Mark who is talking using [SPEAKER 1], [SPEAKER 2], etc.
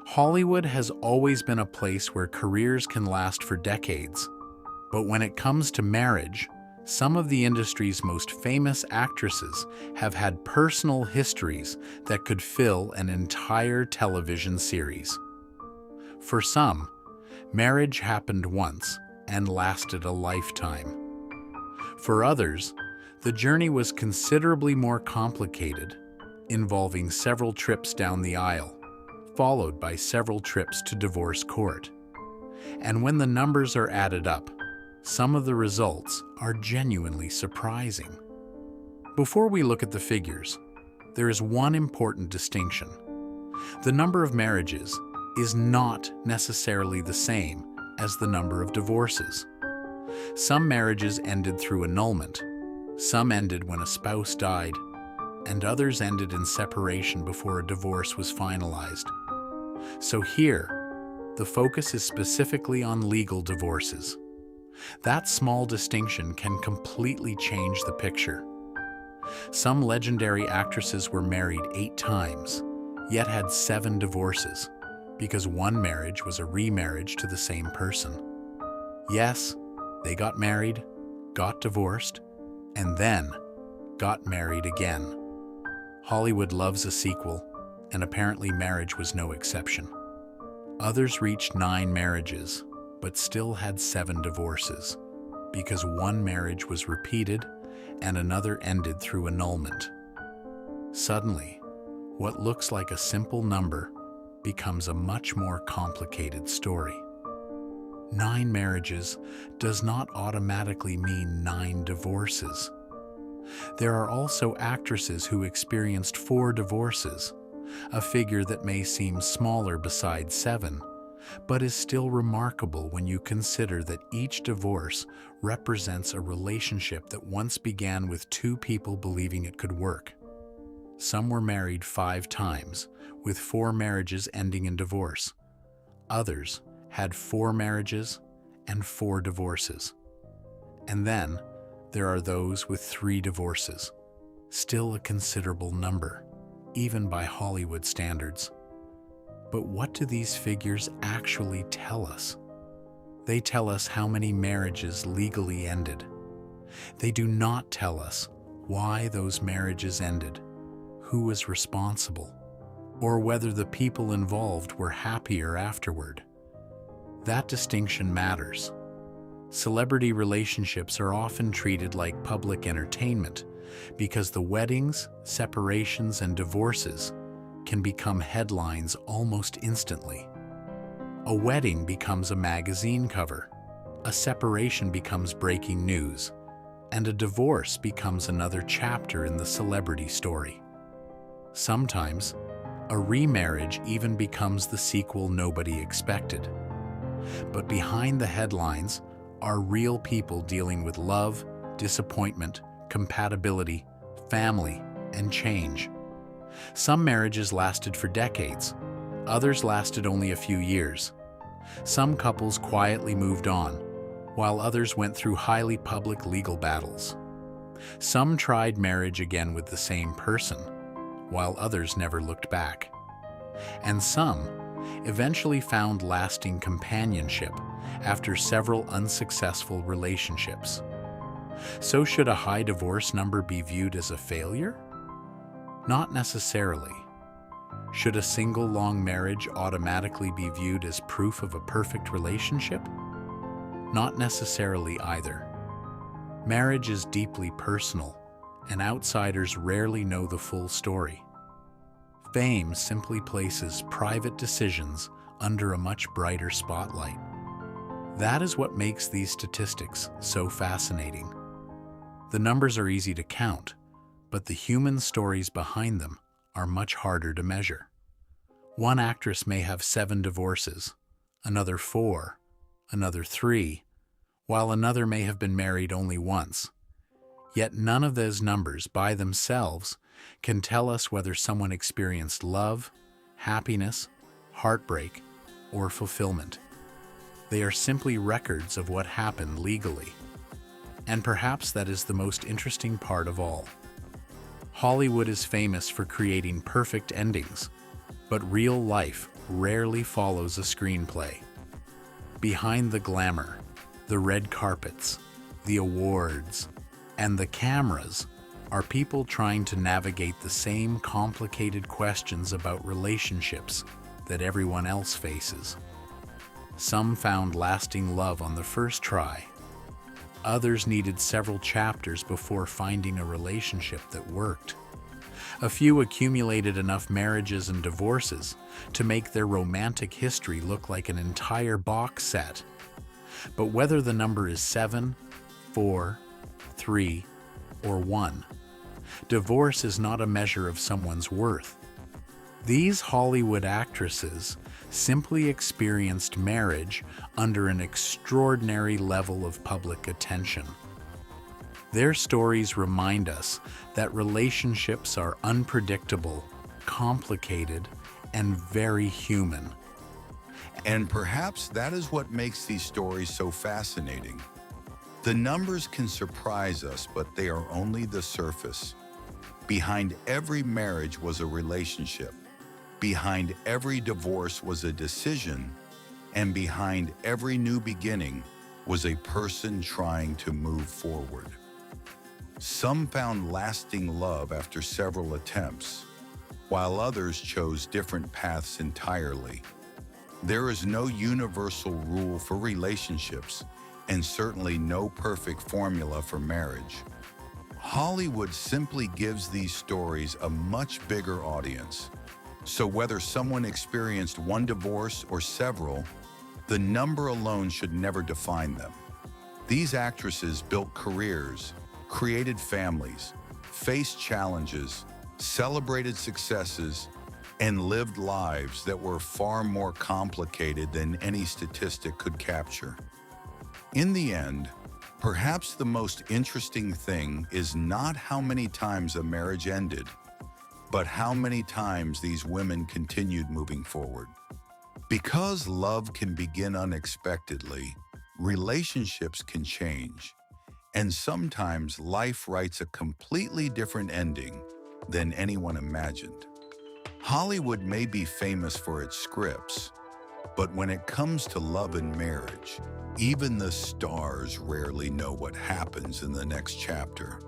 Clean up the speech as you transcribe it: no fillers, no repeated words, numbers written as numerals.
[SPEAKER 1] Hollywood has always been a place where careers can last for decades. But when it comes to marriage, some of the industry's most famous actresses have had personal histories that could fill an entire television series. For some, marriage happened once and lasted a lifetime. For others, the journey was considerably more complicated, involving several trips down the aisle, followed by several trips to divorce court. And when the numbers are added up, some of the results are genuinely surprising. Before we look at the figures, there is one important distinction. The number of marriages is not necessarily the same as the number of divorces. Some marriages ended through annulment, some ended when a spouse died, and others ended in separation before a divorce was finalized. So here, the focus is specifically on legal divorces. That small distinction can completely change the picture. Some legendary actresses were married 8 times, yet had 7 divorces, because one marriage was a remarriage to the same person. Yes, they got married, got divorced, and then got married again. Hollywood loves a sequel, and apparently marriage was no exception. Others reached 9 marriages, but still had 7 divorces, because one marriage was repeated and another ended through annulment. Suddenly, what looks like a simple number becomes a much more complicated story. 9 marriages does not automatically mean 9 divorces. There are also actresses who experienced 4 divorces, a figure that may seem smaller beside 7, but is still remarkable when you consider that each divorce represents a relationship that once began with 2 people believing it could work. Some were married 5 times, with 4 marriages ending in divorce. Others had 4 marriages and 4 divorces. And then there are those with 3 divorces, still a considerable number, even by Hollywood standards. But what do these figures actually tell us? They tell us how many marriages legally ended. They do not tell us why those marriages ended, who was responsible, or whether the people involved were happier afterward. That distinction matters. Celebrity relationships are often treated like public entertainment because the weddings, separations, and divorces can become headlines almost instantly. A wedding becomes a magazine cover, a separation becomes breaking news, and a divorce becomes another chapter in the celebrity story. Sometimes, a remarriage even becomes the sequel nobody expected. But behind the headlines are real people dealing with love, disappointment, compatibility, family, and change. Some marriages lasted for decades, others lasted only a few years. Some couples quietly moved on, while others went through highly public legal battles. Some tried marriage again with the same person, while others never looked back. And some eventually found lasting companionship after several unsuccessful relationships. So should a high divorce number be viewed as a failure? Not necessarily. Should a single long marriage automatically be viewed as proof of a perfect relationship? Not necessarily either. Marriage is deeply personal, and outsiders rarely know the full story. Fame simply places private decisions under a much brighter spotlight. That is what makes these statistics so fascinating. The numbers are easy to count, but the human stories behind them are much harder to measure. One actress may have 7 divorces, another 4, another 3, while another may have been married only once. Yet none of those numbers by themselves can tell us whether someone experienced love, happiness, heartbreak, or fulfillment. They are simply records of what happened legally. And perhaps that is the most interesting part of all. Hollywood is famous for creating perfect endings, but real life rarely follows a screenplay. Behind the glamour, the red carpets, the awards, and the cameras are people trying to navigate the same complicated questions about relationships that everyone else faces. Some found lasting love on the first try. Others needed several chapters before finding a relationship that worked. A few accumulated enough marriages and divorces to make their romantic history look like an entire box set. But whether the number is 7, 4, 3, or 1, divorce is not a measure of someone's worth. These Hollywood actresses simply experienced marriage under an extraordinary level of public attention. Their stories remind us that relationships are unpredictable, complicated, and very human.
[SPEAKER 2] And perhaps that is what makes these stories so fascinating. The numbers can surprise us, but they are only the surface. Behind every marriage was a relationship. Behind every divorce was a decision. And behind every new beginning was a person trying to move forward. Some found lasting love after several attempts, while others chose different paths entirely. There is no universal rule for relationships, and certainly no perfect formula for marriage. Hollywood simply gives these stories a much bigger audience. So whether someone experienced one divorce or several, the number alone should never define them. These actresses built careers, created families, faced challenges, celebrated successes, and lived lives that were far more complicated than any statistic could capture. In the end, perhaps the most interesting thing is not how many times a marriage ended, but how many times these women continued moving forward. Because love can begin unexpectedly, relationships can change, and sometimes life writes a completely different ending than anyone imagined. Hollywood may be famous for its scripts, but when it comes to love and marriage, even the stars rarely know what happens in the next chapter.